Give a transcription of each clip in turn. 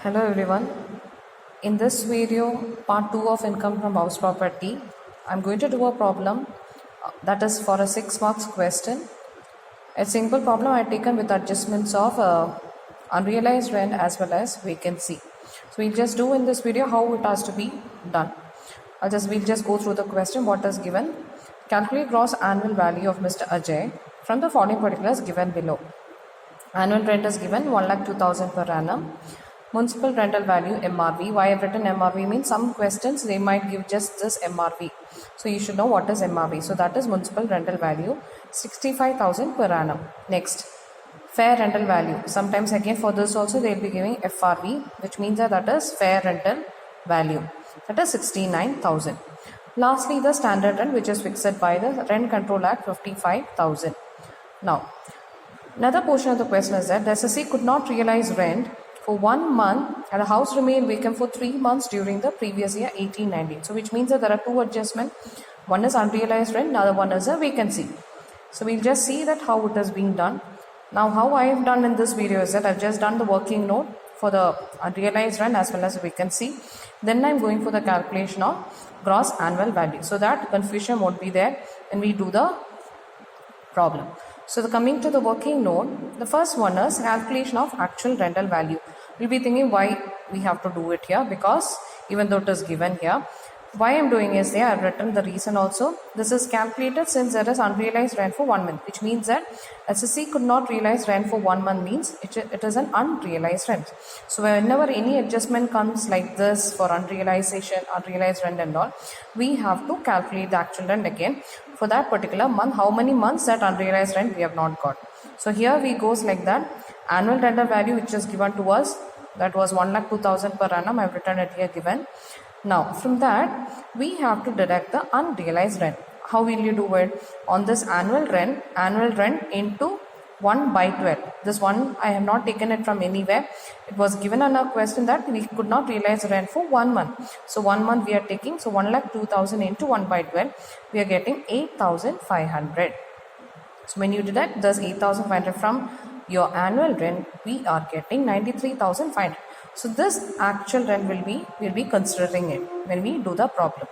Hello everyone. In this video, part 2 of income from house property, I'm going to do a problem that is for a 6 marks question. A simple problem I taken with adjustments of unrealized rent as well as vacancy. So we'll just do in this video how it has to be done. We'll just go through the question what is given. Calculate gross annual value of Mr. Ajay from the following particulars given below. Annual rent is given 1,02,000 per annum. Municipal rental value MRV. Why I've written MRV means some questions they might give just this MRV. So you should know what is MRV. So that is municipal rental value 65,000 per annum. Next, fair rental value. Sometimes again for this also they will be giving FRV, which means that is fair rental value. That is 69,000. Lastly, the standard rent which is fixed by the Rent Control Act 55,000. Now, another portion of the question is that the SSC could not realize rent for 1 month and the house remained vacant for 3 months during the previous year 18-19. So which means that there are two adjustments. One is unrealized rent, another one is a vacancy. So we'll just see that how it is being done. Now how I have done in this video is that I've just done the working note for the unrealized rent as well as vacancy. Then I'm going for the calculation of gross annual value. So that confusion won't be there when we do the problem. So coming to the working note, the first one is calculation of actual rental value. We'll be thinking why we have to do it here, because even though it is given here, why I'm doing is there, I've written the reason also. This is calculated since there is unrealized rent for 1 month, which means that SSC could not realize rent for 1 month means it is an unrealized rent. So whenever any adjustment comes like this for unrealized rent and all, we have to calculate the actual rent again for that particular month, how many months that unrealized rent we have not got. So here we goes like that. Annual rental value which is given to us, that was 1,02,000 per annum. I've written it here given. Now from that we have to deduct the unrealized rent. How will you do it? On this annual rent into 1 by 12. This one I have not taken it from anywhere. It was given on a question that we could not realize rent for 1 month. So 1 month we are taking, so 1,02,000 into 1 by 12, we are getting 8,500. So when you deduct this 8,500 from your annual rent, we are getting 93,500. So this actual rent we'll be considering it when we do the problem.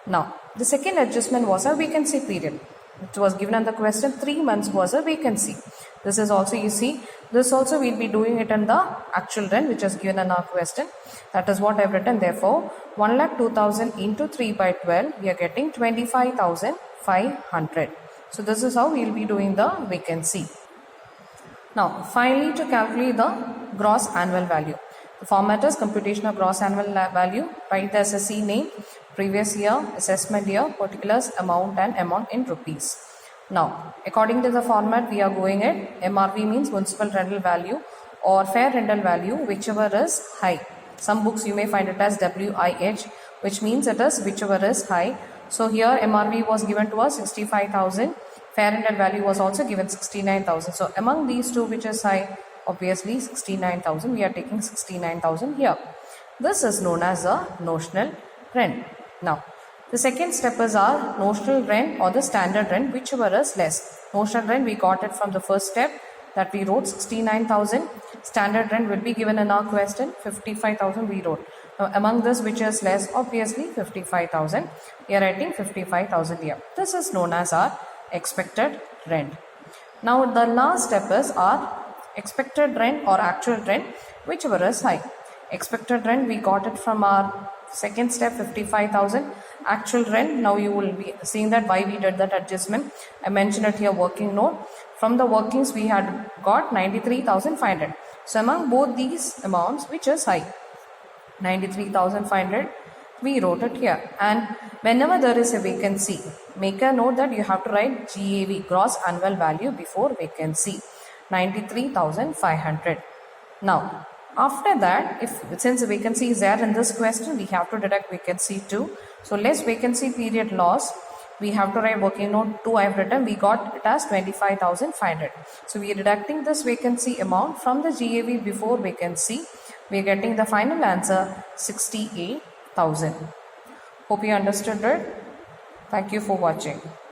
Now the second adjustment was a vacancy period. It was given on the question 3 months was a vacancy. This is also, you see, this also we'll be doing it in the actual rent which is given in our question. That is what I've written. Therefore 1,02,000 into 3 by 12, we are getting 25,500. So this is how we'll be doing the vacancy. Now finally, to calculate the gross annual value, the format is computation of gross annual value. Write the SSC name, previous year, assessment year, particulars, amount and amount in rupees. Now according to the format we are going at MRV means municipal rental value or fair rental value, whichever is high. Some books you may find it as WIH, which means it is whichever is high. So here MRV was given to us 65,000. Fair rental value was also given 69,000. So among these two, which is high? Obviously 69,000. We are taking 69,000 here. This is known as a notional rent. Now the second step is our notional rent or the standard rent, whichever is less. Notional rent we got it from the first step that we wrote 69,000. Standard rent will be given in our question 55,000 we wrote. Now among this which is less, obviously 55,000. We are writing 55,000 here. This is known as our expected rent. Now the last step is our expected rent or actual rent, whichever is high. Expected rent we got it from our second step 55,000. Actual rent, now you will be seeing that why we did that adjustment. I mentioned it here working note. From the workings we had got 93,500. So among both these amounts, which is high? 93,500 we wrote it here. And whenever there is a vacancy, make a note that you have to write GAV, gross annual value, before vacancy, 93,500. Now after that, since the vacancy is there in this question, we have to deduct vacancy too. So less vacancy period loss, we have to write working note 2 I have written. We got it as 25,500. So we are deducting this vacancy amount from the GAV before vacancy. We are getting the final answer 68,000. Hope you understood it. Thank you for watching.